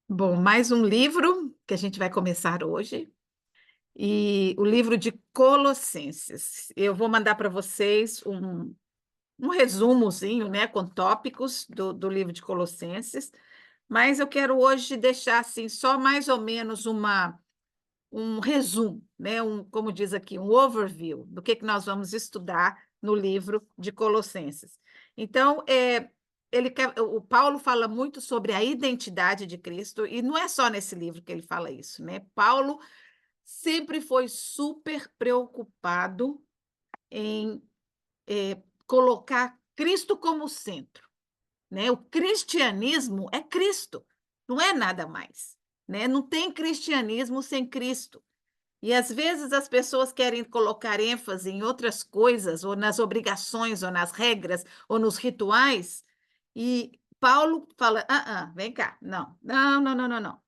Bom, mais um livro que a gente vai começar hoje, e o livro de Colossenses. Eu vou mandar para vocês um resumozinho, né, com tópicos do livro de Colossenses, mas eu quero hoje deixar assim, só mais ou menos um resumo, né, como diz aqui, um overview do que nós vamos estudar no livro de Colossenses. Então, o Paulo fala muito sobre a identidade de Cristo, e não é só nesse livro que ele fala isso, né? Paulo sempre foi super preocupado em colocar Cristo como centro, né? O cristianismo é Cristo, não é nada mais, né? Não tem cristianismo sem Cristo. E às vezes as pessoas querem colocar ênfase em outras coisas, ou nas obrigações, ou nas regras, ou nos rituais, e Paulo fala: vem cá, não, não, não, não, não, não.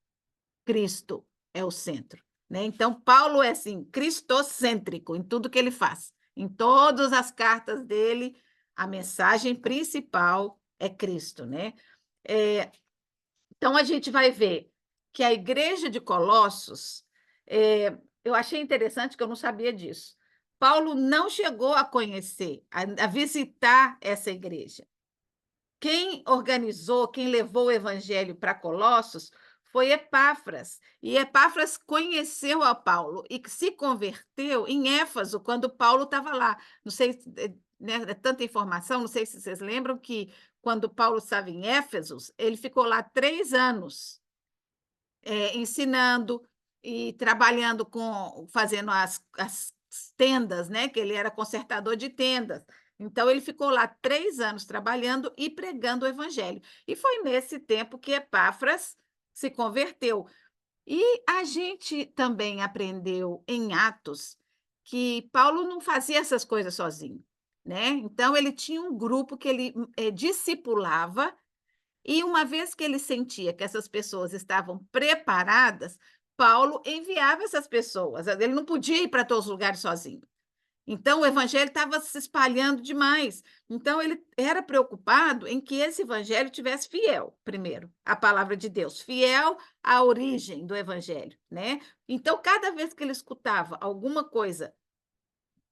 Cristo é o centro, né? Então, Paulo é assim, cristocêntrico em tudo que ele faz. Em todas as cartas dele, a mensagem principal é Cristo, né? É, então, a gente vai ver que a igreja de Colossos, eu achei interessante que eu não sabia disso. Paulo não chegou a conhecer, a visitar essa igreja. Quem organizou, quem levou o evangelho para Colossos foi Epáfras. E Epáfras conheceu a Paulo e se converteu em Éfaso quando Paulo estava lá. Não sei, né, é tanta informação, não sei se vocês lembram que quando Paulo estava em Éfeso, ele ficou lá 3 anos ensinando e trabalhando fazendo as tendas, né? Que ele era consertador de tendas. Então, ele ficou lá 3 anos trabalhando e pregando o evangelho. E foi nesse tempo que Epáfras se converteu. E a gente também aprendeu em Atos que Paulo não fazia essas coisas sozinho, né? Então, ele tinha um grupo que ele discipulava, e uma vez que ele sentia que essas pessoas estavam preparadas, Paulo enviava essas pessoas. Ele não podia ir para todos os lugares sozinho. Então, o evangelho estava se espalhando demais. Então, ele era preocupado em que esse evangelho tivesse fiel, primeiro, à palavra de Deus, fiel à origem do evangelho, né? Então, cada vez que ele escutava alguma coisa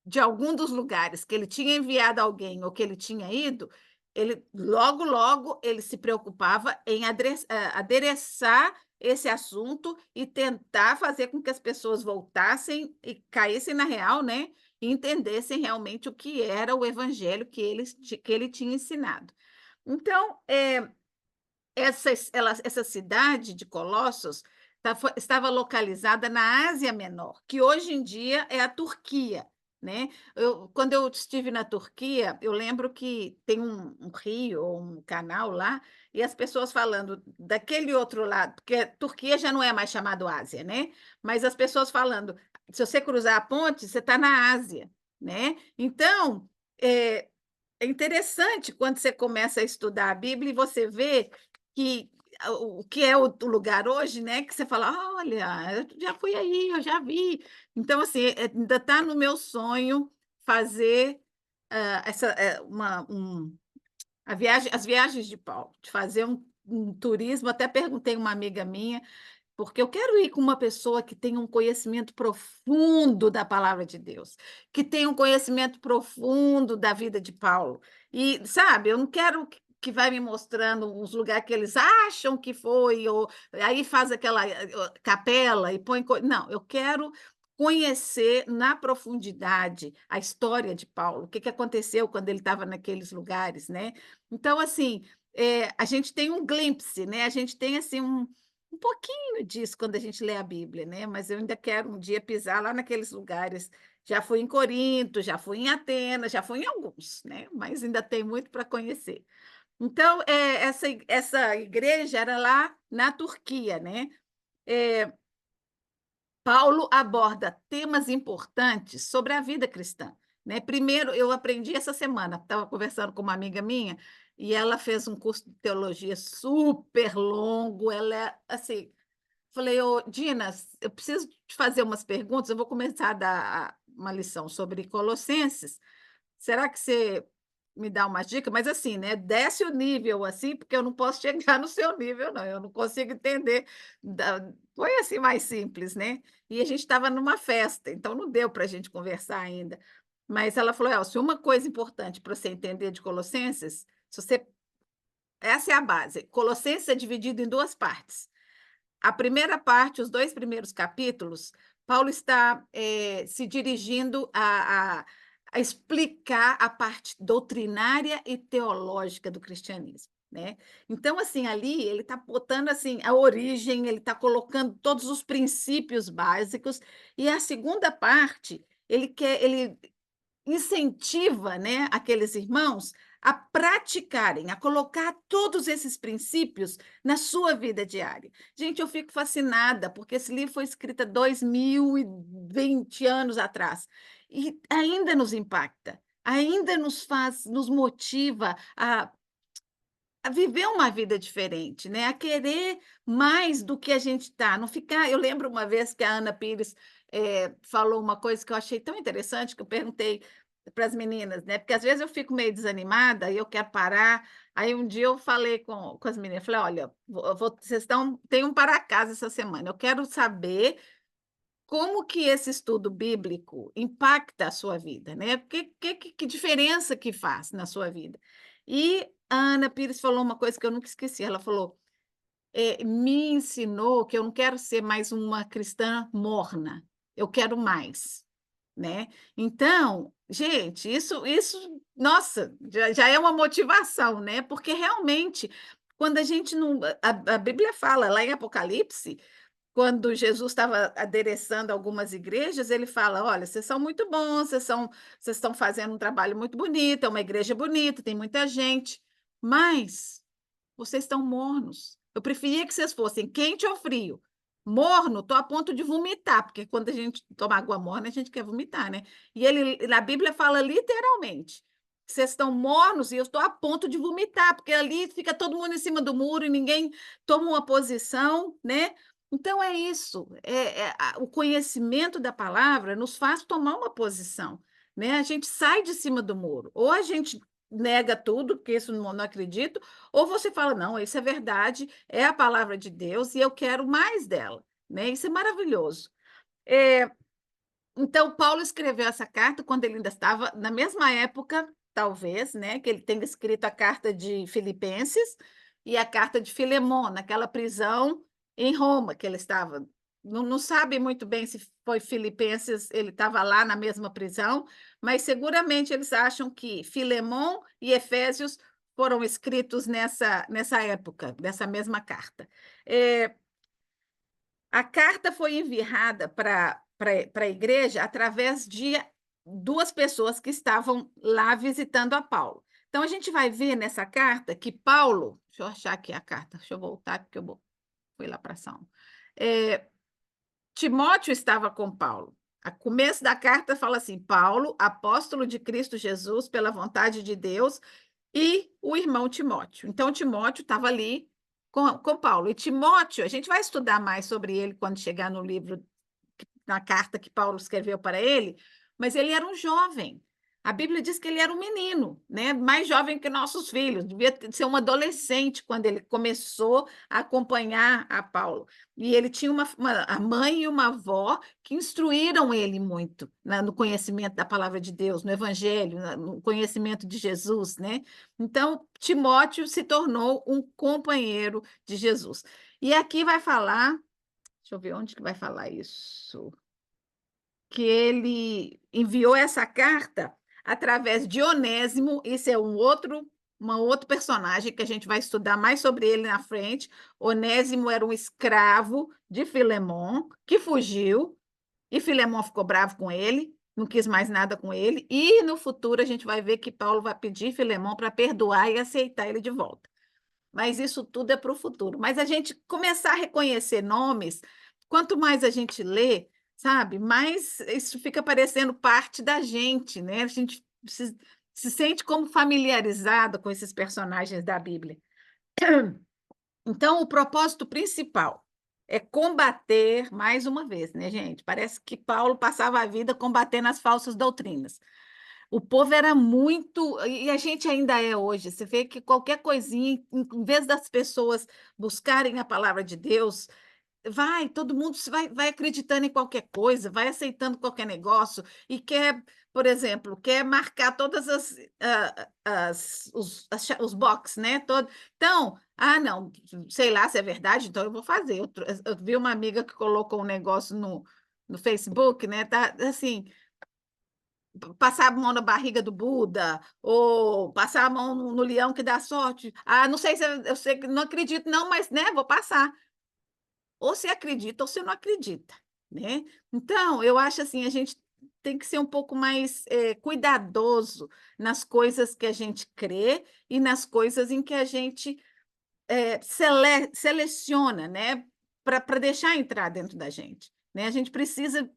de algum dos lugares que ele tinha enviado alguém ou que ele tinha ido, ele logo ele se preocupava em adereçar esse assunto e tentar fazer com que as pessoas voltassem e caíssem na real, né? E entendessem realmente o que era o evangelho que ele tinha ensinado. Então, essa cidade de Colossos estava localizada na Ásia Menor, que hoje em dia é a Turquia, né? Quando eu estive na Turquia, eu lembro que tem um rio ou um canal lá, e as pessoas falando daquele outro lado, porque Turquia já não é mais chamado Ásia, né? Mas as pessoas falando, se você cruzar a ponte, você está na Ásia, né? Então, é interessante quando você começa a estudar a Bíblia e você vê que o que é o lugar hoje, né? Que você fala, olha, eu já fui aí, eu já vi. Então, assim, ainda está no meu sonho fazer as viagens de Paulo, de fazer um turismo. Até perguntei a uma amiga minha, porque eu quero ir com uma pessoa que tenha um conhecimento profundo da palavra de Deus, que tenha um conhecimento profundo da vida de Paulo. E, sabe, eu não quero que vai me mostrando uns lugares que eles acham que foi, ou aí faz aquela capela e põe. Não, eu quero conhecer na profundidade a história de Paulo, o que, que aconteceu quando ele estava naqueles lugares, né? Então, assim, a gente tem um glimpse, né? A gente tem assim um pouquinho disso quando a gente lê a Bíblia, né? Mas eu ainda quero um dia pisar lá naqueles lugares. Já fui em Corinto, já fui em Atenas, já fui em alguns, né? Mas ainda tem muito para conhecer. Então, essa igreja era lá na Turquia, né? É, Paulo aborda temas importantes sobre a vida cristã, né? Primeiro, eu aprendi essa semana, estava conversando com uma amiga minha e ela fez um curso de teologia super longo. Ela é assim, falei, ô, Dina, eu preciso te fazer umas perguntas. Eu vou começar a dar uma lição sobre Colossenses. Será que você me dar uma dica, mas assim, né, desce o nível, assim, porque eu não posso chegar no seu nível não, eu não consigo entender da foi assim mais simples, né. E a gente estava numa festa, então não deu para a gente conversar ainda. Mas ela falou: "Elcia, uma coisa importante para você entender de Colossenses, se você essa é a base, Colossenses é dividido em 2 partes. A primeira parte, os 2 primeiros capítulos, Paulo está, se dirigindo a explicar a parte doutrinária e teológica do cristianismo, né. Então, assim, ali ele está botando, assim, a origem, ele está colocando todos os princípios básicos, e a segunda parte, ele incentiva, né, aqueles irmãos a praticarem, a colocar todos esses princípios na sua vida diária. Gente, eu fico fascinada, porque esse livro foi escrito há 2020 anos atrás, e ainda nos impacta, ainda nos motiva a viver uma vida diferente, né, a querer mais do que a gente está, não ficar eu lembro uma vez que a Ana Pires, falou uma coisa que eu achei tão interessante, que eu perguntei para as meninas, né, porque às vezes eu fico meio desanimada e eu quero parar, aí um dia eu falei com as meninas, falei: "Olha, vocês estão tem um para casa essa semana, eu quero saber como que esse estudo bíblico impacta a sua vida, né, que diferença que faz na sua vida?". E a Ana Pires falou uma coisa que eu nunca esqueci, ela falou, me ensinou que eu não quero ser mais uma cristã morna, eu quero mais, né. Então, gente, isso, nossa, já é uma motivação, né, porque realmente, quando a gente não a Bíblia fala lá em Apocalipse quando Jesus estava adereçando algumas igrejas, ele fala: "Olha, vocês são muito bons, vocês estão fazendo um trabalho muito bonito, é uma igreja bonita, tem muita gente, mas vocês estão mornos. Eu preferia que vocês fossem quente ou frio. Morno, estou a ponto de vomitar", porque quando a gente toma água morna, a gente quer vomitar, né. E ele na Bíblia fala literalmente: "Vocês estão mornos e eu estou a ponto de vomitar", porque ali fica todo mundo em cima do muro e ninguém toma uma posição, né. Então é isso, o conhecimento da palavra nos faz tomar uma posição, né. A gente sai de cima do muro, ou a gente nega tudo, porque isso não acredito, ou você fala: "Não, isso é verdade, é a palavra de Deus e eu quero mais dela", né, isso é maravilhoso. Eh, então Paulo escreveu essa carta quando ele ainda estava na mesma época, talvez, né, que ele tenha escrito a carta de Filipenses e a carta de Filemon, naquela prisão em Roma que ele estava. Não sabe muito bem se foi Filipenses, ele estava lá na mesma prisão, mas seguramente eles acham que Filemon e Efésios foram escritos nessa época, dessa mesma carta. Eh a carta foi enviada para a igreja através de 2 pessoas que estavam lá visitando a Paulo. Então a gente vai ver nessa carta que Paulo deixa eu achar aqui a carta, deixa eu voltar porque eu fui lá para ação. Eh, Timóteo estava com Paulo. A começo da carta fala assim: "Paulo, apóstolo de Cristo Jesus pela vontade de Deus, e o irmão Timóteo". Então Timóteo estava ali com Paulo. E Timóteo, a gente vai estudar mais sobre ele quando chegar no livro, na carta que Paulo escreveu para ele, mas ele era um jovem. A Bíblia diz que ele era um menino, né, mais jovem que nossos filhos, devia ser um adolescente quando ele começou a acompanhar a Paulo. E ele tinha a mãe e uma avó que instruíram ele muito, né, no conhecimento da palavra de Deus, no evangelho, no conhecimento de Jesus, né. Então, Timóteo se tornou um companheiro de Jesus. E aqui vai falar, deixa eu ver onde que vai falar isso. Que ele enviou essa carta através de Onésimo, esse é uma outro personagem que a gente vai estudar mais sobre ele na frente. Onésimo era um escravo de Filemon, que fugiu, e Filemon ficou bravo com ele, não quis mais nada com ele, e no futuro a gente vai ver que Paulo vai pedir Filemon para perdoar e aceitar ele de volta. Mas isso tudo é para o futuro. Mas a gente começar a reconhecer nomes, quanto mais a gente lê, sabe, mais isso fica parecendo parte da gente, né, a gente se sente como familiarizado com esses personagens da Bíblia. Então o propósito principal é combater, mais uma vez, né, gente, parece que Paulo passava a vida combatendo as falsas doutrinas. O povo era muito, e a gente ainda é hoje. Você vê que qualquer coisinha, em vez das pessoas buscarem a palavra de Deus, todo mundo vai acreditando em qualquer coisa, vai aceitando qualquer negócio e quer, por exemplo, quer marcar todas os box, né? Todo. Então, não, sei lá se é verdade, então eu vou fazer. Eu vi uma amiga que colocou um negócio no Facebook, né? Tá assim, passar a mão na barriga do Buda, ou passar a mão no leão que dá sorte. Não sei se eu sei que não acredito, não, mas né, vou passar. Ou você acredita ou você não acredita, né? Então, eu acho assim, a gente tem que ser um pouco mais cuidadoso nas coisas que a gente crê e nas coisas em que a gente seleciona, né? Para deixar entrar dentro da gente, né? A gente precisa,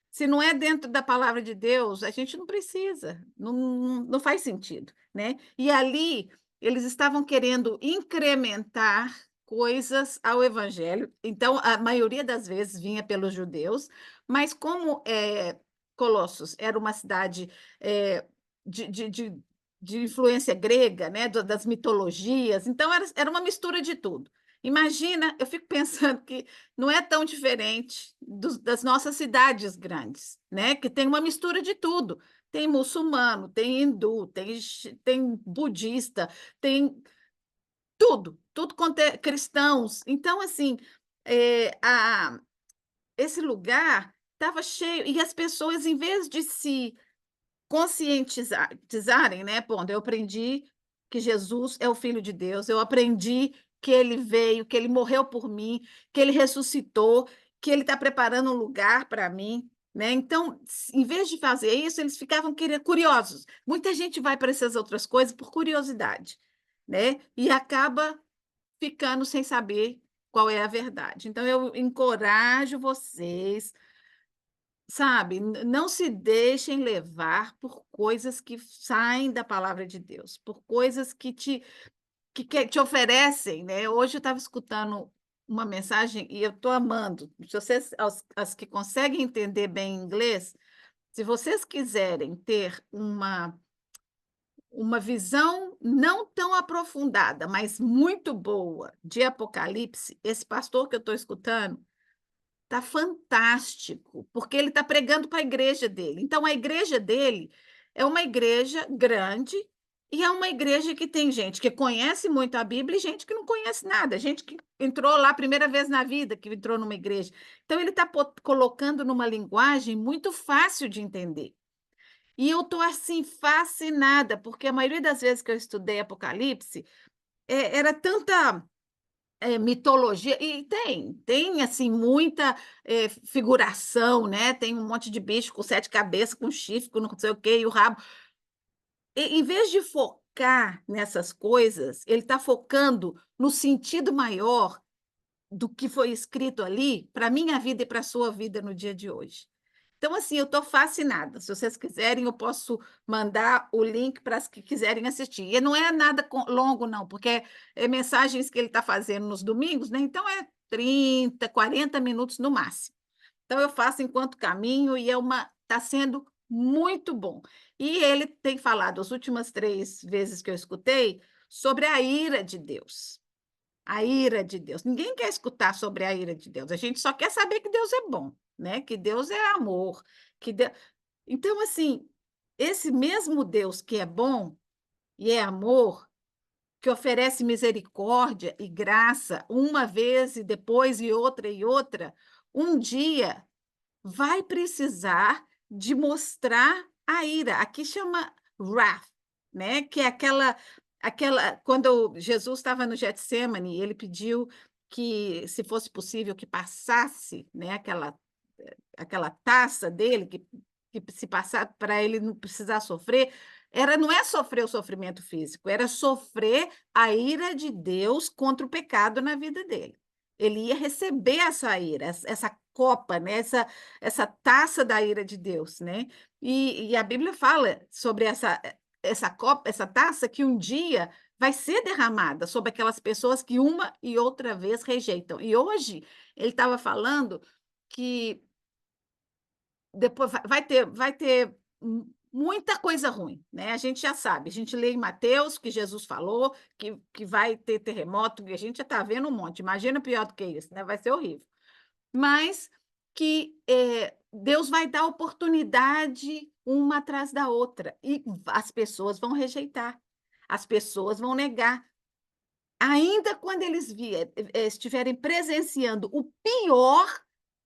se não é dentro da palavra de Deus, a gente não precisa, não faz sentido, né? E ali eles estavam querendo incrementar coisas ao evangelho, então a maioria das vezes vinha pelos judeus, mas como Colossos era uma cidade é, de, de, de, de influência grega, né? Das mitologias, então era uma mistura de tudo. Imagina, eu fico pensando que não é tão diferente das nossas cidades grandes, né? Que tem uma mistura de tudo. Tem muçulmano, tem hindu, tem budista, tem tudo quanto é cristãos. Então, assim, é, a, esse lugar estava cheio, e as pessoas, em vez de se conscientizarem, né? Bom, eu aprendi que Jesus é o Filho de Deus, eu aprendi que ele veio, que ele morreu por mim, que ele ressuscitou, que ele está preparando um lugar para mim, né? Então, em vez de fazer isso, eles ficavam curiosos. Muita gente vai para essas outras coisas por curiosidade, né? E acaba ficando sem saber qual é a verdade. Então, eu encorajo vocês, sabe, não se deixem levar por coisas que saem da palavra de Deus, por coisas que te oferecem, né? Hoje eu estava escutando uma mensagem e eu estou amando. Se vocês, as que conseguem entender bem inglês, se vocês quiserem ter uma visão não tão aprofundada, mas muito boa de Apocalipse, esse pastor que eu estou escutando, tá fantástico, porque ele está pregando para a igreja dele. Então, a igreja dele é uma igreja grande e é uma igreja que tem gente que conhece muito a Bíblia e gente que não conhece nada, gente que entrou lá a primeira vez na vida, que entrou numa igreja. Então, ele está colocando numa linguagem muito fácil de entender. E eu estou assim fascinada, porque a maioria das vezes que eu estudei Apocalipse, era tanta mitologia, e tem assim muita figuração, né? Tem um monte de bicho com 7 cabeças, com chifre, com não sei o quê, e o rabo. Em vez de focar nessas coisas, ele está focando no sentido maior do que foi escrito ali para a minha vida e para a sua vida no dia de hoje. Então, assim, eu estou fascinada. Se vocês quiserem, eu posso mandar o link para as que quiserem assistir. E não é nada longo, não, porque é mensagens que ele está fazendo nos domingos, né? Então, é 30, 40 minutos no máximo. Então, eu faço enquanto caminho e está sendo muito bom. E ele tem falado, as últimas 3 vezes que eu escutei, sobre a ira de Deus. A ira de Deus. Ninguém quer escutar sobre a ira de Deus. A gente só quer saber que Deus é bom, né? Que Deus é amor, que Deus... Então, assim, esse mesmo Deus que é bom e é amor, que oferece misericórdia e graça uma vez e outra, um dia vai precisar de mostrar a ira. Aqui chama wrath, né? Que é aquela quando Jesus estava no Getsemane, ele pediu que, se fosse possível, que passasse, né, aquela taça dele, que se passar para ele não precisar sofrer, não é sofrer o sofrimento físico, era sofrer a ira de Deus contra o pecado na vida dele. Ele ia receber essa ira, essa copa, né? Essa taça da ira de Deus, né? E a Bíblia fala sobre essa copa, essa taça que um dia vai ser derramada sobre aquelas pessoas que uma e outra vez rejeitam. E hoje ele estava falando que depois vai ter muita coisa ruim, né? A gente já sabe, a gente lê em Mateus que Jesus falou que vai ter terremoto, e a gente já está vendo um monte. Imagina pior do que isso, né? Vai ser horrível. Mas que Deus vai dar oportunidade uma atrás da outra, e as pessoas vão rejeitar, as pessoas vão negar. Ainda quando eles estiverem presenciando o pior,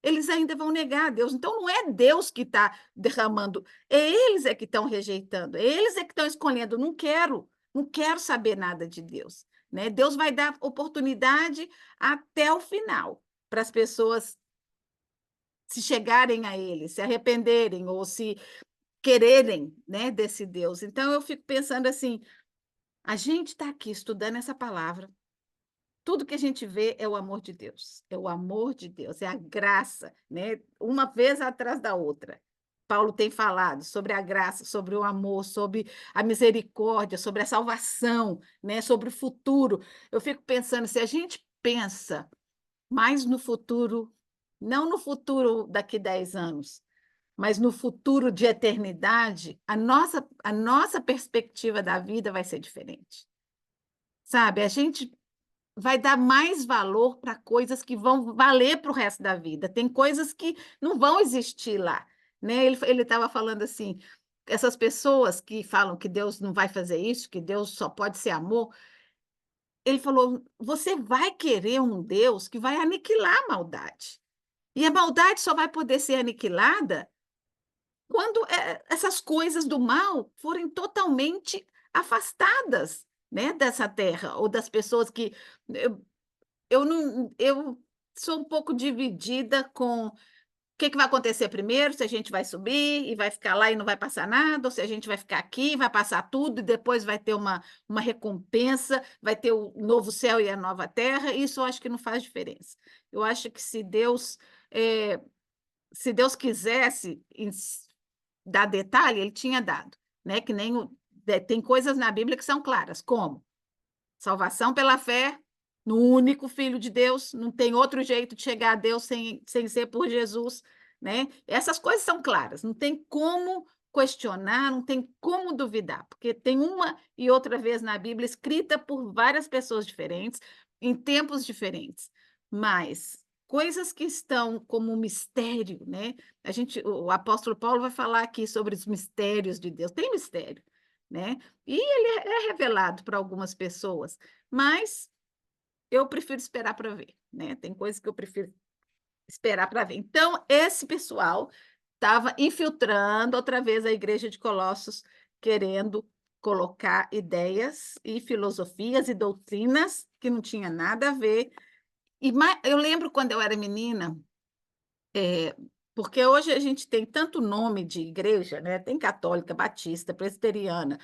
eles ainda vão negar a Deus. Então, não é Deus que está derramando, eles é que estão rejeitando, eles é que estão escolhendo. Não quero saber nada de Deus. Né? Deus vai dar oportunidade até o final para as pessoas se chegarem a Ele, se arrependerem ou se quererem, né, desse Deus. Então, eu fico pensando assim: a gente está aqui estudando essa palavra. Tudo que a gente vê é o amor de Deus, é o amor de Deus, é a graça, né? Uma vez atrás da outra. Paulo tem falado sobre a graça, sobre o amor, sobre a misericórdia, sobre a salvação, né? Sobre o futuro. Eu fico pensando, se a gente pensa mais no futuro, não no futuro daqui 10 anos, mas no futuro de eternidade, a nossa perspectiva da vida vai ser diferente. Sabe? A gente vai dar mais valor para coisas que vão valer para o resto da vida. Tem coisas que não vão existir lá, né? Ele estava falando assim, essas pessoas que falam que Deus não vai fazer isso, que Deus só pode ser amor. Ele falou: você vai querer um Deus que vai aniquilar a maldade. E a maldade só vai poder ser aniquilada quando essas coisas do mal forem totalmente afastadas, né, dessa terra, ou das pessoas que eu sou um pouco dividida com o que vai acontecer primeiro, se a gente vai subir e vai ficar lá e não vai passar nada, ou se a gente vai ficar aqui, vai passar tudo e depois vai ter uma recompensa, vai ter o novo céu e a nova terra. Isso eu acho que não faz diferença. Eu acho que eh, se Deus quisesse dar detalhe, ele tinha dado, né? Que nem tem coisas na Bíblia que são claras, como salvação pela fé no único Filho de Deus, não tem outro jeito de chegar a Deus sem ser por Jesus, né? Essas coisas são claras, não tem como questionar, não tem como duvidar, porque tem uma e outra vez na Bíblia escrita por várias pessoas diferentes, em tempos diferentes, mas coisas que estão como um mistério, né? O apóstolo Paulo vai falar aqui sobre os mistérios de Deus. Tem mistério, né? E ele é revelado para algumas pessoas, mas eu prefiro esperar para ver, né? Tem coisas que eu prefiro esperar para ver. Então, esse pessoal estava infiltrando outra vez a igreja de Colossos, querendo colocar ideias e filosofias e doutrinas que não tinha nada a ver. Eu lembro quando eu era menina, é, porque hoje a gente tem tanto nome de igreja, né? Tem católica, batista, presbiteriana,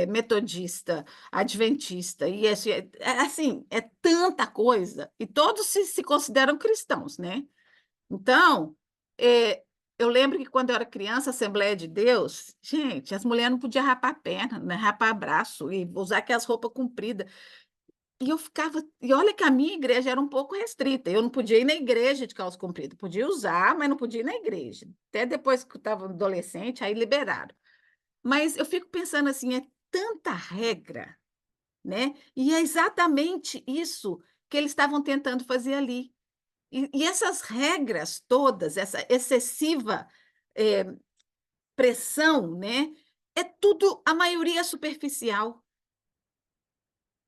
metodista, adventista, e assim, é tanta coisa, e todos se consideram cristãos, né? Então, é, eu lembro que quando eu era criança, Assembleia de Deus, gente, as mulheres não podiam rapar a perna, né? Rapar braço e usar aquelas roupas compridas. E eu ficava. E olha que a minha igreja era um pouco restrita. Eu não podia ir na igreja de calça comprida. Podia usar, mas não podia ir na igreja. Até depois que eu estava adolescente, aí liberaram. Mas eu fico pensando assim, é tanta regra, né? E é exatamente isso que eles estavam tentando fazer ali. E essas regras todas, essa excessiva eh, pressão, né? É tudo, a maioria é superficial.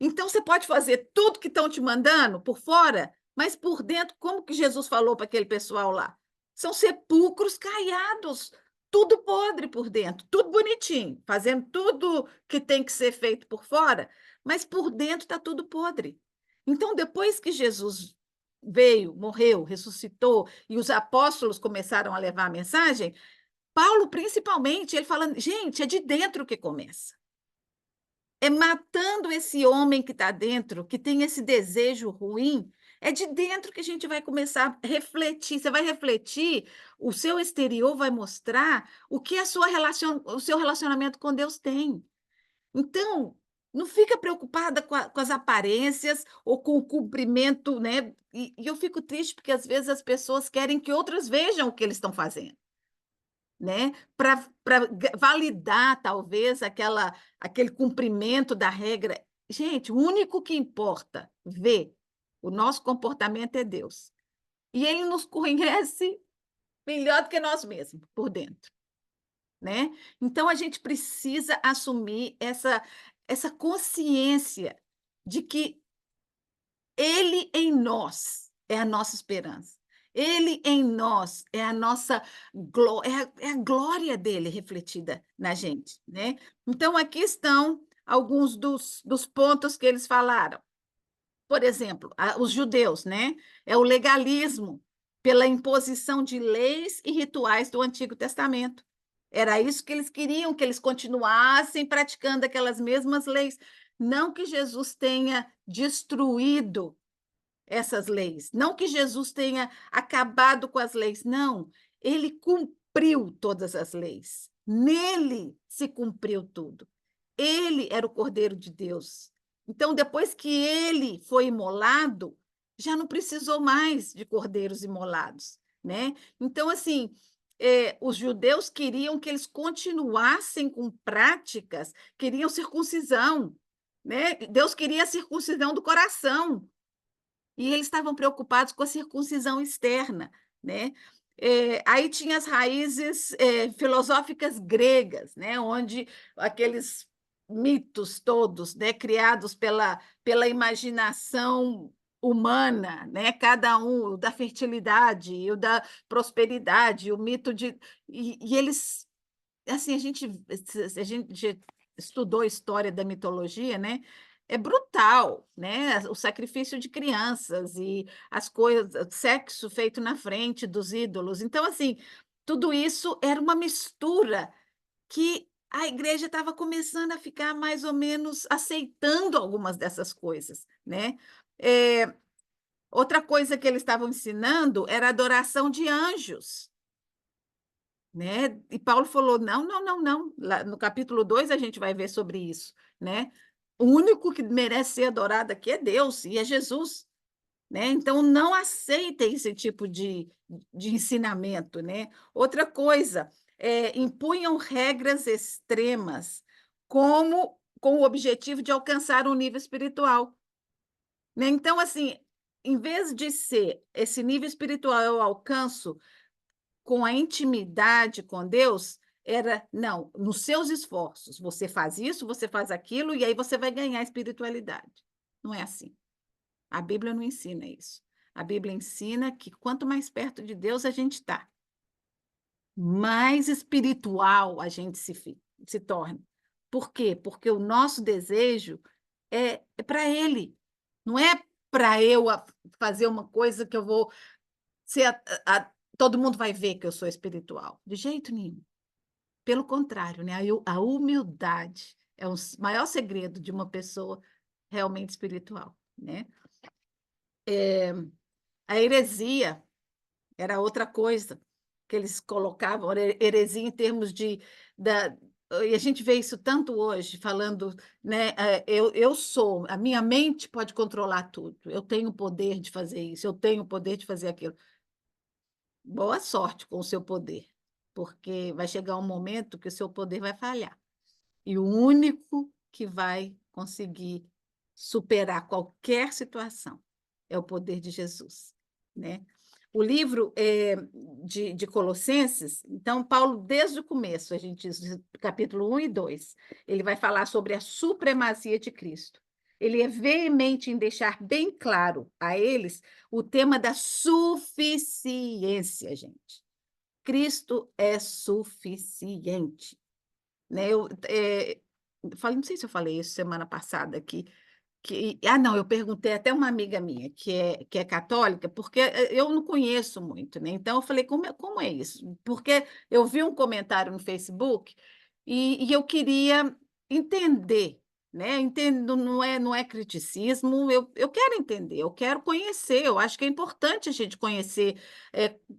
Então, você pode fazer tudo que estão te mandando por fora, mas por dentro, como que Jesus falou para aquele pessoal lá? São sepulcros caiados, tudo podre por dentro, tudo bonitinho, fazendo tudo que tem que ser feito por fora, mas por dentro está tudo podre. Então, depois que Jesus veio, morreu, ressuscitou e os apóstolos começaram a levar a mensagem, Paulo, principalmente, ele falando, gente, é de dentro que começa. É matando esse homem que está dentro, que tem esse desejo ruim. É de dentro que a gente vai começar a refletir. Você vai refletir, o seu exterior vai mostrar o que o seu relacionamento com Deus tem. Então, não fica preocupada com as aparências ou com o cumprimento, né? E eu fico triste porque às vezes as pessoas querem que outras vejam o que eles estão fazendo. né? Para validar, talvez, aquele cumprimento da regra. Gente, o único que importa ver o nosso comportamento é Deus. E ele nos conhece melhor do que nós mesmos, por dentro, né? Então, a gente precisa assumir essa consciência de que ele em nós é a nossa esperança. Ele em nós é a nossa é a glória dele refletida na gente, né? Então, aqui estão alguns dos pontos que eles falaram. Por exemplo, os judeus, né? É o legalismo pela imposição de leis e rituais do Antigo Testamento. Era isso que eles queriam, que eles continuassem praticando aquelas mesmas leis. Não que Jesus tenha destruído essas leis, não que Jesus tenha acabado com as leis, não. Ele cumpriu todas as leis. Nele se cumpriu tudo. Ele era o Cordeiro de Deus. Então, depois que ele foi imolado, já não precisou mais de cordeiros imolados, né? Então, assim, os judeus queriam que eles continuassem com práticas, queriam circuncisão, né? Deus queria a circuncisão do coração, e eles estavam preocupados com a circuncisão externa, né? Aí tinha as raízes filosóficas gregas, né? Onde aqueles mitos todos, né? Criados pela imaginação humana, né? Cada um, o da fertilidade, o da prosperidade, o mito de... E eles, assim, a gente estudou a história da mitologia, né? É brutal, né? O sacrifício de crianças e as coisas, sexo feito na frente dos ídolos. Então, assim, tudo isso era uma mistura que a igreja estava começando a ficar mais ou menos aceitando algumas dessas coisas, né? É, outra coisa que eles estavam ensinando era a adoração de anjos, né? E Paulo falou: não, não, não, não. Lá no capítulo 2 a gente vai ver sobre isso, né? O único que merece ser adorado aqui é Deus e é Jesus, né? Então não aceitem esse tipo de ensinamento, né? Outra coisa, impunham regras extremas como com o objetivo de alcançar um nível espiritual, né? Então, assim, em vez de ser esse nível espiritual eu alcanço com a intimidade com Deus, era, não, nos seus esforços, você faz isso, você faz aquilo, e aí você vai ganhar espiritualidade. Não é assim. A Bíblia não ensina isso. A Bíblia ensina que quanto mais perto de Deus a gente está, mais espiritual a gente se torna. Por quê? Porque o nosso desejo é para Ele. Não é para eu fazer uma coisa que eu vou ser todo mundo vai ver que eu sou espiritual. De jeito nenhum. Pelo contrário, né? A humildade é o maior segredo de uma pessoa realmente espiritual, né? A heresia era outra coisa que eles colocavam, heresia em termos da, e a gente vê isso tanto hoje, falando, né? Eu sou, a minha mente pode controlar tudo, eu tenho o poder de fazer isso, eu tenho o poder de fazer aquilo. Boa sorte com o seu poder, porque vai chegar um momento que o seu poder vai falhar. E o único que vai conseguir superar qualquer situação é o poder de Jesus, né? O livro de Colossenses, então, Paulo, desde o começo, a gente diz, capítulo 1 e 2, ele vai falar sobre a supremacia de Cristo. Ele é veemente em deixar bem claro a eles o tema da suficiência, gente. Cristo é suficiente, né? Falei, não sei se eu falei isso semana passada aqui, não, eu perguntei até uma amiga minha que é católica, porque eu não conheço muito, né? Então eu falei, como é isso? Porque eu vi um comentário no Facebook e eu queria entender, né? Entendo, não é criticismo, eu quero entender, eu quero conhecer, eu acho que é importante a gente conhecer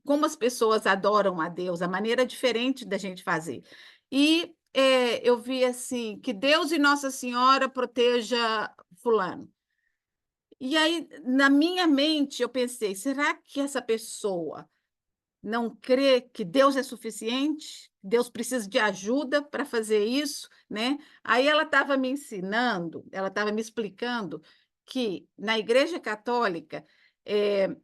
como as pessoas adoram a Deus, a maneira diferente da gente fazer. E eu vi assim, que Deus e Nossa Senhora proteja fulano. E aí, na minha mente, eu pensei, será que essa pessoa não crê que Deus é suficiente, Deus precisa de ajuda para fazer isso, né? Aí ela estava me ensinando, ela estava me explicando que na Igreja Católica, eh,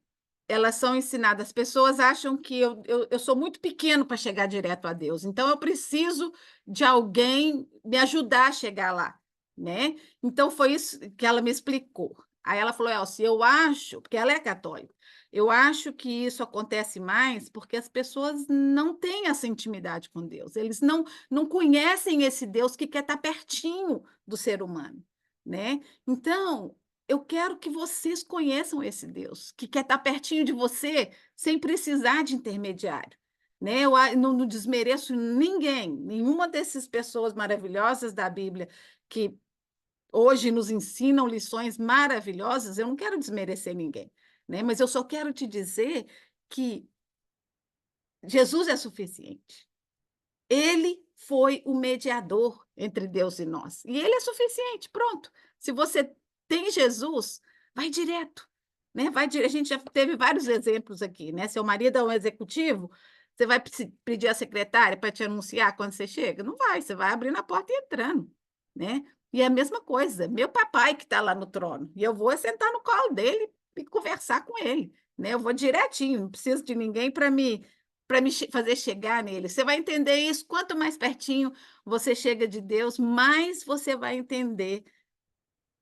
elas são ensinadas, as pessoas acham que eu sou muito pequeno para chegar direto a Deus, então eu preciso de alguém me ajudar a chegar lá, né? Então foi isso que ela me explicou. Aí ela falou: Elci, eu acho, porque ela é católica, eu acho que isso acontece mais porque as pessoas não têm essa intimidade com Deus, eles não conhecem esse Deus que quer estar pertinho do ser humano, né? Então, eu quero que vocês conheçam esse Deus, que quer estar pertinho de você sem precisar de intermediário, né? Não desmereço ninguém, nenhuma dessas pessoas maravilhosas da Bíblia que hoje nos ensinam lições maravilhosas, eu não quero desmerecer ninguém, né? Mas eu só quero te dizer que Jesus é suficiente. Ele foi o mediador entre Deus e nós. E ele é suficiente, pronto. Se você tem Jesus, vai direto, né? A gente já teve vários exemplos aqui, né? Seu marido é um executivo, você vai pedir à secretária para te anunciar quando você chega? Não vai, você vai abrindo a porta e entrando, né? E é a mesma coisa, meu papai que está lá no trono, e eu vou sentar no colo dele e conversar com ele, né? Eu vou direitinho, não preciso de ninguém para me fazer chegar nele. Você vai entender isso. Quanto mais pertinho você chega de Deus, mais você vai entender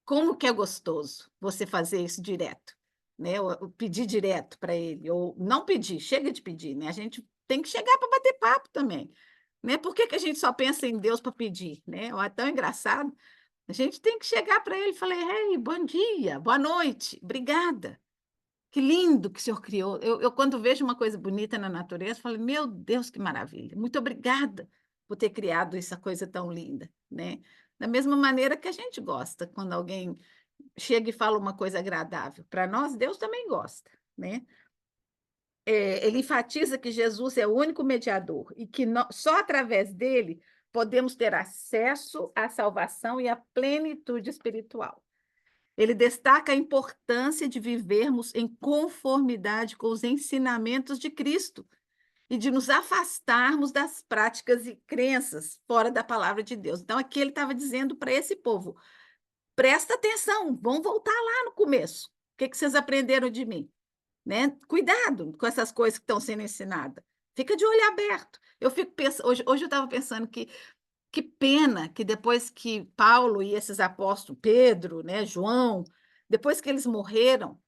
como que é gostoso você fazer isso direto, né? Ou pedir direto para ele, ou não pedir, chega de pedir, né? A gente tem que chegar para bater papo também, né? Por que que a gente só pensa em Deus para pedir, né? É tão engraçado. A gente tem que chegar para ele e falar: Ei, bom dia, boa noite, obrigada. Que lindo que o senhor criou. Quando vejo uma coisa bonita na natureza, falo, meu Deus, que maravilha. Muito obrigada por ter criado essa coisa tão linda, né? Da mesma maneira que a gente gosta, quando alguém chega e fala uma coisa agradável. Para nós, Deus também gosta, né? Ele enfatiza que Jesus é o único mediador e que só através dele podemos ter acesso à salvação e à plenitude espiritual. Ele destaca a importância de vivermos em conformidade com os ensinamentos de Cristo e de nos afastarmos das práticas e crenças fora da palavra de Deus. Então, aqui ele estava dizendo para esse povo: presta atenção, vão voltar lá no começo. O que vocês aprenderam de mim? Né? Cuidado com essas coisas que estão sendo ensinadas. Fica de olho aberto. Eu fico pensando, hoje eu estava pensando que pena que depois que Paulo e esses apóstolos, Pedro, né, João, depois que eles morreram,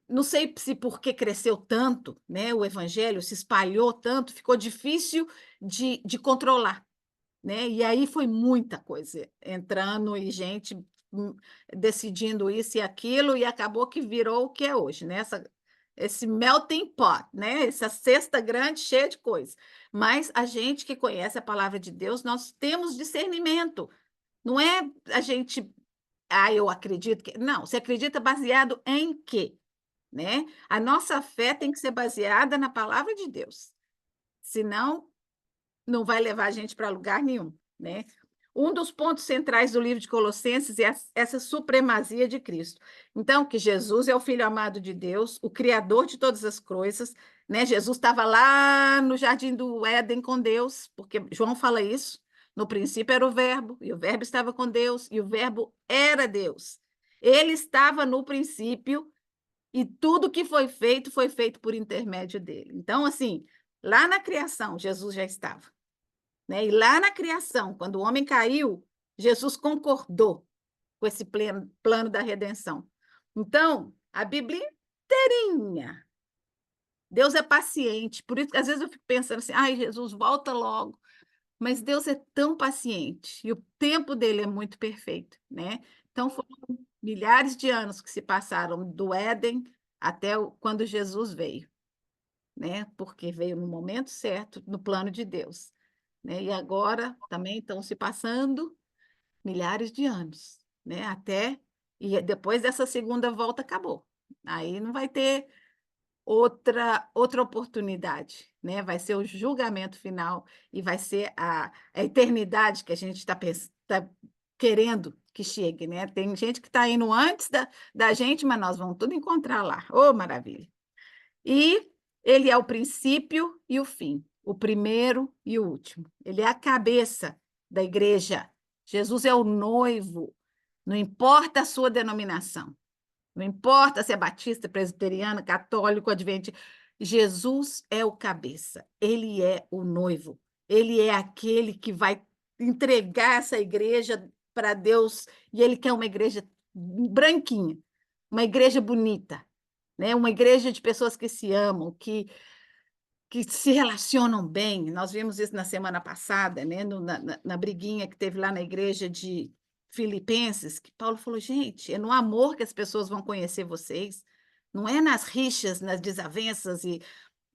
não sei se porque cresceu tanto, né, o evangelho se espalhou tanto, ficou difícil de controlar, né? E aí foi muita coisa entrando e gente decidindo isso e aquilo, e acabou que virou o que é hoje, né? Esse melting pot, né? Essa cesta grande cheia de coisa. Mas a gente que conhece a palavra de Deus, nós temos discernimento. Não é a gente, eu acredito que. Não, você acredita baseado em quê? Né? A nossa fé tem que ser baseada na palavra de Deus. Senão, não vai levar a gente para lugar nenhum, né? Um dos pontos centrais do livro de Colossenses é essa supremacia de Cristo. Então, que Jesus é o Filho amado de Deus, o Criador de todas as coisas, né? Jesus estava lá no jardim do Éden com Deus, porque João fala isso. No princípio era o Verbo, e o Verbo estava com Deus, e o Verbo era Deus. Ele estava no princípio, e tudo que foi feito por intermédio dele. Então, assim, lá na criação, Jesus já estava, né? E lá na criação, quando o homem caiu, Jesus concordou com esse plano da redenção. Então, a Bíblia inteirinha, Deus é paciente, por isso, às vezes eu fico pensando assim, ai, Jesus, volta logo. Mas Deus é tão paciente e o tempo dele é muito perfeito, né? Então, foram milhares de anos que se passaram do Éden até quando Jesus veio, né? Porque veio no momento certo, no plano de Deus, né? E agora também estão se passando milhares de anos, né? Até e depois dessa segunda volta acabou. Aí não vai ter outra oportunidade, né? Vai ser o julgamento final e vai ser a eternidade que a gente tá querendo que chegue, né? Tem gente que está indo antes da gente, mas nós vamos tudo encontrar lá. Oh, maravilha! E Ele é o princípio e o fim, o primeiro e o último. Ele é a cabeça da igreja. Jesus é o noivo. Não importa a sua denominação. Não importa se é batista, presbiteriano, católico, adventista. Jesus é o cabeça. Ele é o noivo. Ele é aquele que vai entregar essa igreja para Deus. E ele quer uma igreja branquinha, uma igreja bonita, né? Uma igreja de pessoas que se amam, que se relacionam bem. Nós vimos isso na semana passada, né? Na briguinha que teve lá na igreja de Filipenses, que Paulo falou, gente, é no amor que as pessoas vão conhecer vocês, não é nas rixas, nas desavenças.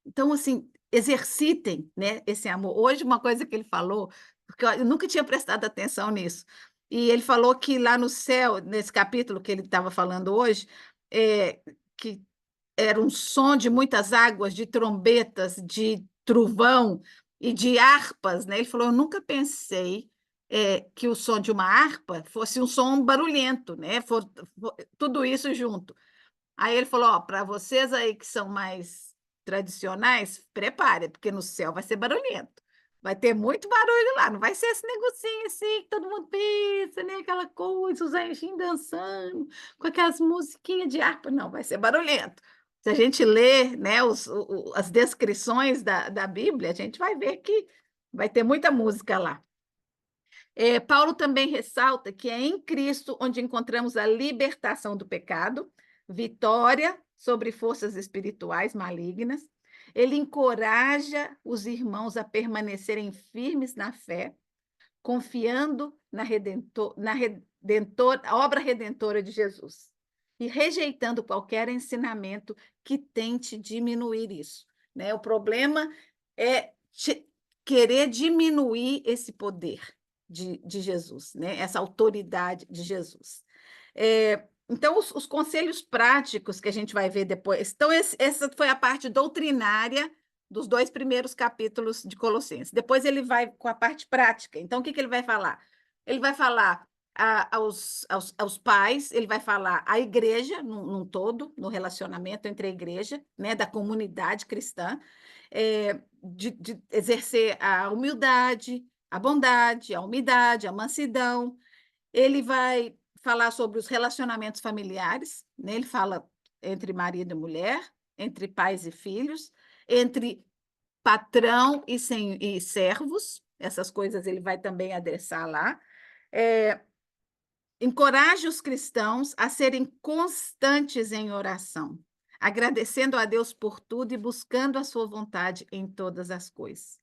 Então, assim, exercitem, né, esse amor. Hoje, uma coisa que ele falou, porque eu nunca tinha prestado atenção nisso, e ele falou que lá no céu, nesse capítulo que ele estava falando hoje, que era um som de muitas águas, de trombetas, de trovão e de harpas, né? Ele falou: eu nunca pensei que o som de uma harpa fosse um som barulhento, né? Tudo isso junto. Aí ele falou: ó, para vocês aí que são mais tradicionais, prepare, porque no céu vai ser barulhento. Vai ter muito barulho lá, não vai ser esse negocinho assim que todo mundo pensa, né? Aquela coisa, os anjinhos dançando, com aquelas musiquinhas de harpa, não, vai ser barulhento. Se a gente ler, né, as descrições da Bíblia, a gente vai ver que vai ter muita música lá. Paulo também ressalta que é em Cristo onde encontramos a libertação do pecado, vitória sobre forças espirituais malignas. Ele encoraja os irmãos a permanecerem firmes na fé, confiando na obra redentora de Jesus e rejeitando qualquer ensinamento que tente diminuir isso, né? O problema é querer diminuir esse poder de Jesus, né? Essa autoridade de Jesus. Então, os conselhos práticos que a gente vai ver depois. Então, essa foi a parte doutrinária dos 2 primeiros capítulos de Colossenses. Depois ele vai com a parte prática. Então, o que ele vai falar? Ele vai falar aos pais, ele vai falar à igreja num todo, no relacionamento entre a igreja, né, da comunidade cristã, de exercer a humildade, a bondade, a umidade, a mansidão. Ele vai falar sobre os relacionamentos familiares, né? Ele fala entre marido e mulher, entre pais e filhos, entre patrão e servos, essas coisas ele vai também adressar lá. Encoraje os cristãos a serem constantes em oração, agradecendo a Deus por tudo e buscando a sua vontade em todas as coisas.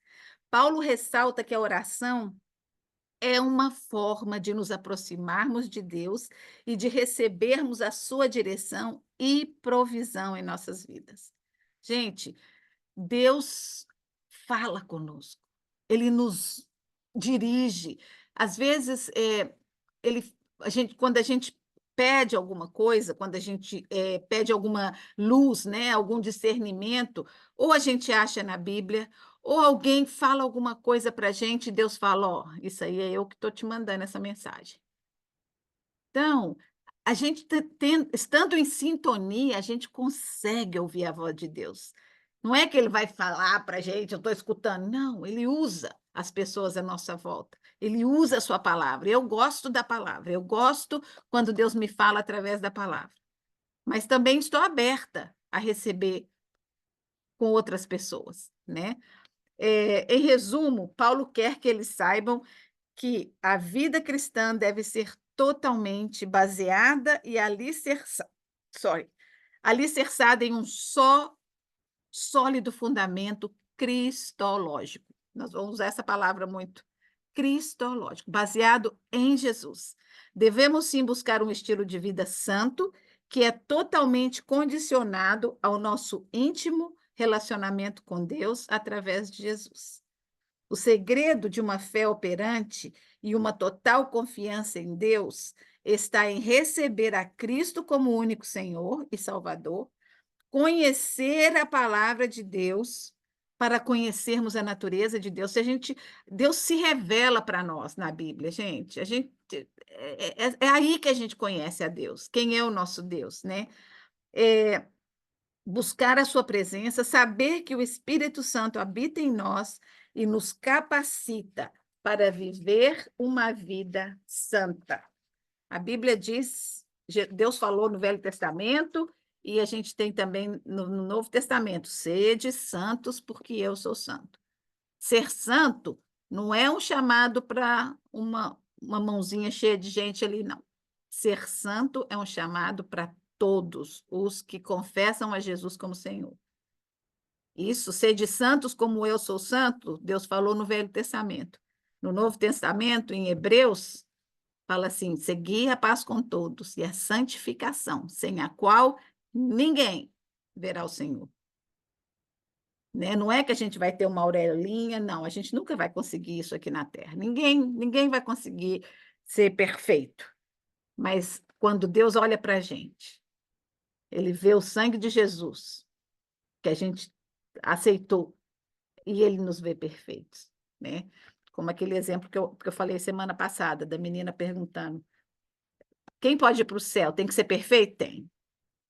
Paulo ressalta que a oração é uma forma de nos aproximarmos de Deus e de recebermos a sua direção e provisão em nossas vidas. Gente, Deus fala conosco, ele nos dirige. Às vezes, quando a gente pede alguma coisa, quando a gente pede alguma luz, né, algum discernimento, ou a gente acha na Bíblia, ou alguém fala alguma coisa para a gente, e Deus fala: ó, isso aí é eu que estou te mandando essa mensagem. Então, a gente estando em sintonia, a gente consegue ouvir a voz de Deus. Não é que ele vai falar para a gente, eu estou escutando. Não, ele usa as pessoas à nossa volta. Ele usa a sua palavra. Eu gosto da palavra. Eu gosto quando Deus me fala através da palavra. Mas também estou aberta a receber com outras pessoas, né? Em resumo, Paulo quer que eles saibam que a vida cristã deve ser totalmente baseada e alicerçada em um só sólido fundamento cristológico. Nós vamos usar essa palavra muito. Cristológico, baseado em Jesus. Devemos sim buscar um estilo de vida santo que é totalmente condicionado ao nosso íntimo relacionamento com Deus através de Jesus. O segredo de uma fé operante e uma total confiança em Deus está em receber a Cristo como único Senhor e Salvador, conhecer a palavra de Deus para conhecermos a natureza de Deus. Deus se revela para nós na Bíblia, gente. É aí que a gente conhece a Deus, quem é o nosso Deus, né? buscar a sua presença, saber que o Espírito Santo habita em nós e nos capacita para viver uma vida santa. A Bíblia diz, Deus falou no Velho Testamento e a gente tem também no Novo Testamento: sede santos, porque eu sou santo. Ser santo não é um chamado para uma mãozinha cheia de gente ali, não. Ser santo é um chamado para todos os que confessam a Jesus como Senhor. Isso, sede santos como eu sou santo, Deus falou no Velho Testamento. No Novo Testamento, em Hebreus, fala assim: segui a paz com todos e a santificação, sem a qual ninguém verá o Senhor. Né? Não é que a gente vai ter uma aurelinha, não, a gente nunca vai conseguir isso aqui na Terra. Ninguém vai conseguir ser perfeito. Mas quando Deus olha para a gente, ele vê o sangue de Jesus, que a gente aceitou, e ele nos vê perfeitos, né? Como aquele exemplo que eu falei semana passada, da menina perguntando: quem pode ir para o céu? Tem que ser perfeito? Tem.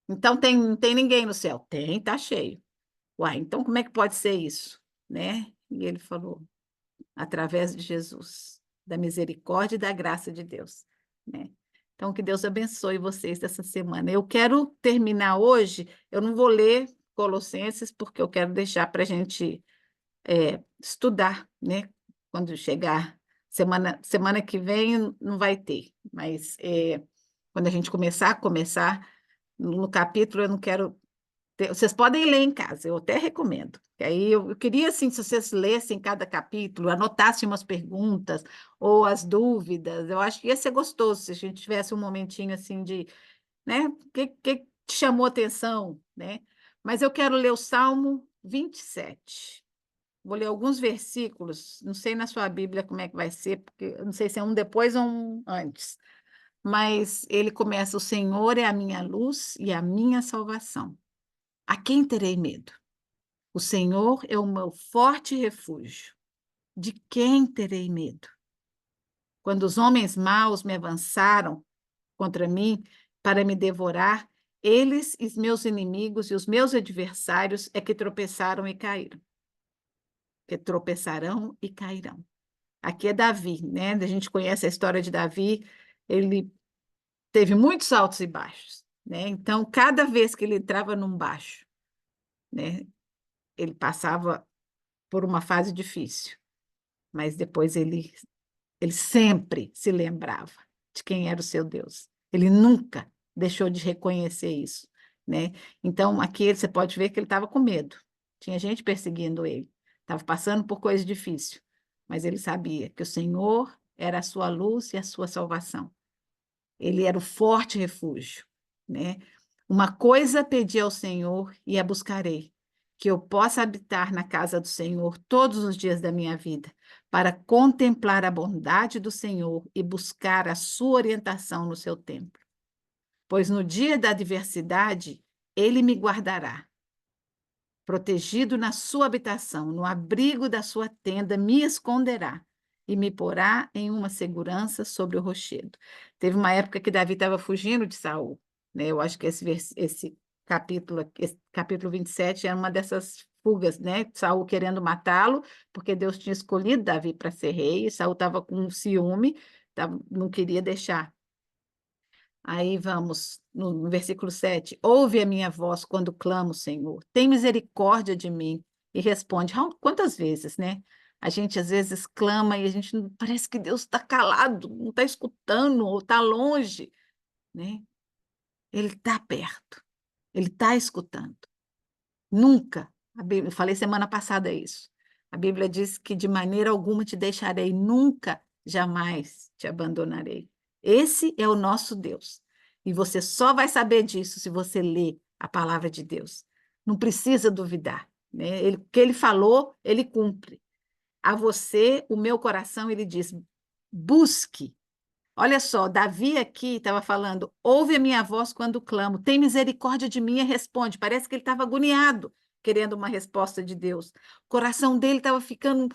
Então não tem ninguém no céu? Tem, tá cheio. Uai, então como é que pode ser isso? Né? E ele falou: através de Jesus, da misericórdia e da graça de Deus, né? Então, que Deus abençoe vocês dessa semana. Eu quero terminar hoje, eu não vou ler Colossenses, porque eu quero deixar para a gente estudar, né? Quando chegar semana que vem, não vai ter, mas quando a gente começar no capítulo, eu não quero vocês podem ler em casa, eu até recomendo. E aí eu queria, assim, se vocês lessem cada capítulo, anotassem umas perguntas ou as dúvidas, eu acho que ia ser gostoso se a gente tivesse um momentinho, assim, de, né, o que te chamou a atenção, né? Mas eu quero ler o Salmo 27. Vou ler alguns versículos, não sei na sua Bíblia como é que vai ser, porque eu não sei se é um depois ou um antes, mas ele começa: o Senhor é a minha luz e a minha salvação. A quem terei medo? O Senhor é o meu forte refúgio. De quem terei medo? Quando os homens maus me avançaram contra mim para me devorar, eles, os meus inimigos e os meus adversários, é que tropeçaram e caíram. Que tropeçarão e cairão. Aqui é Davi, né? A gente conhece a história de Davi, ele teve muitos altos e baixos, né? Então, cada vez que ele entrava num baixo, né, ele passava por uma fase difícil, mas depois ele sempre se lembrava de quem era o seu Deus. Ele nunca deixou de reconhecer isso, né? Então, aqui você pode ver que ele estava com medo. Tinha gente perseguindo ele. Estava passando por coisa difícil, mas ele sabia que o Senhor era a sua luz e a sua salvação. Ele era o forte refúgio, né? Uma coisa pedi ao Senhor e a buscarei, que eu possa habitar na casa do Senhor todos os dias da minha vida, para contemplar a bondade do Senhor e buscar a sua orientação no seu templo. Pois no dia da adversidade, ele me guardará. Protegido na sua habitação, no abrigo da sua tenda, me esconderá e me porá em uma segurança sobre o rochedo. Teve uma época que Davi estava fugindo de Saul, né? Eu acho que esse capítulo 27 era uma dessas fugas, né? Saul querendo matá-lo, porque Deus tinha escolhido Davi para ser rei, e Saul estava com ciúme, não queria deixar. Aí vamos no versículo 7. Ouve a minha voz quando clamo, Senhor. Tem misericórdia de mim e responde. Quantas vezes, né? A gente às vezes clama e a gente parece que Deus está calado, não está escutando ou está longe, né? Ele está perto, ele está escutando. Nunca, eu falei semana passada isso. A Bíblia diz que de maneira alguma te deixarei, nunca, jamais te abandonarei. Esse é o nosso Deus. E você só vai saber disso se você ler a palavra de Deus. Não precisa duvidar, né? O que ele falou, ele cumpre. A você, o meu coração, ele diz: busque. Olha só, Davi aqui estava falando: ouve a minha voz quando clamo, tem misericórdia de mim e responde. Parece que ele estava agoniado, querendo uma resposta de Deus. O coração dele estava ficando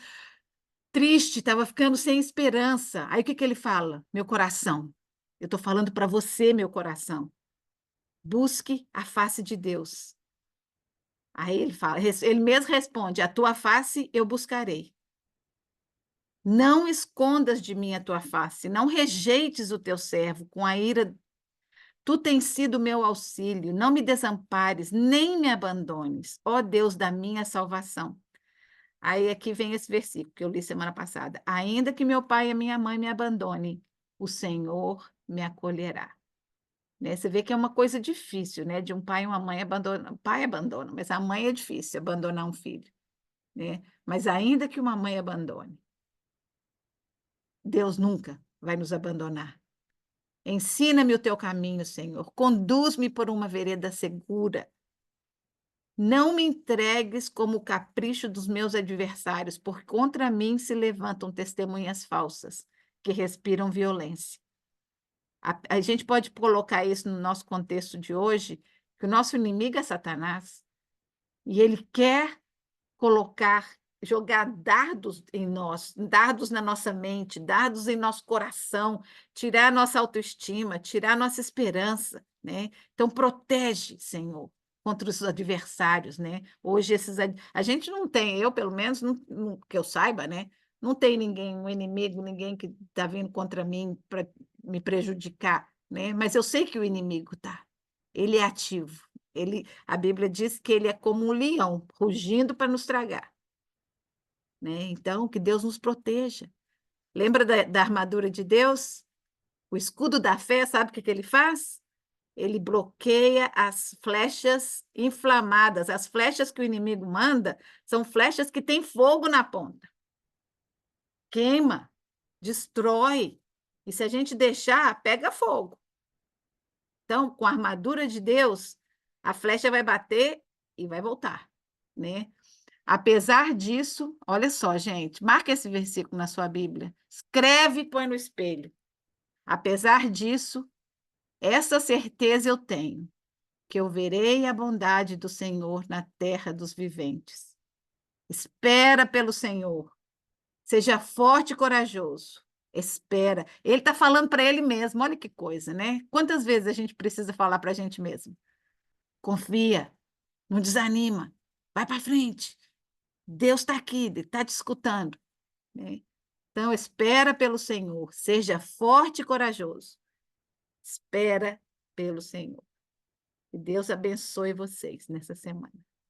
triste, estava ficando sem esperança. Aí o que ele fala? Meu coração, eu estou falando para você, meu coração. Busque a face de Deus. Aí ele fala, ele mesmo responde: a tua face eu buscarei. Não escondas de mim a tua face, não rejeites o teu servo com a ira. Tu tens sido meu auxílio, não me desampares, nem me abandones, ó Deus da minha salvação. Aí aqui vem esse versículo que eu li semana passada. Ainda que meu pai e a minha mãe me abandonem, o Senhor me acolherá. Né? Você vê que é uma coisa difícil, né? De um pai e uma mãe abandonam. O pai abandona, mas a mãe é difícil abandonar um filho, né? Mas ainda que uma mãe abandone, Deus nunca vai nos abandonar. Ensina-me o teu caminho, Senhor. Conduz-me por uma vereda segura. Não me entregues como o capricho dos meus adversários, porque contra mim se levantam testemunhas falsas, que respiram violência. A gente pode colocar isso no nosso contexto de hoje, que o nosso inimigo é Satanás, e ele quer colocar, jogar dardos em nós, dardos na nossa mente, dardos em nosso coração, tirar a nossa autoestima, tirar a nossa esperança, né? Então protege, Senhor, contra os adversários, né? Hoje a gente não tem, eu pelo menos que eu saiba, né? Não tem ninguém, um inimigo, ninguém que está vindo contra mim para me prejudicar, né? Mas eu sei que o inimigo tá. Ele é ativo. A Bíblia diz que ele é como um leão, rugindo para nos tragar, né? Então, que Deus nos proteja. Lembra da armadura de Deus? O escudo da fé, sabe o que ele faz? Ele bloqueia as flechas inflamadas. As flechas que o inimigo manda são flechas que têm fogo na ponta. Queima, destrói. E se a gente deixar, pega fogo. Então, com a armadura de Deus, a flecha vai bater e vai voltar, né? Apesar disso, olha só, gente, marca esse versículo na sua Bíblia. Escreve e põe no espelho. Apesar disso, essa certeza eu tenho, que eu verei a bondade do Senhor na terra dos viventes. Espera pelo Senhor. Seja forte e corajoso. Espera. Ele está falando para ele mesmo. Olha que coisa, né? Quantas vezes a gente precisa falar para a gente mesmo? Confia, não desanima, vai para frente. Deus está aqui, está te escutando, né? Então, espera pelo Senhor, seja forte e corajoso. Espera pelo Senhor. Que Deus abençoe vocês nessa semana.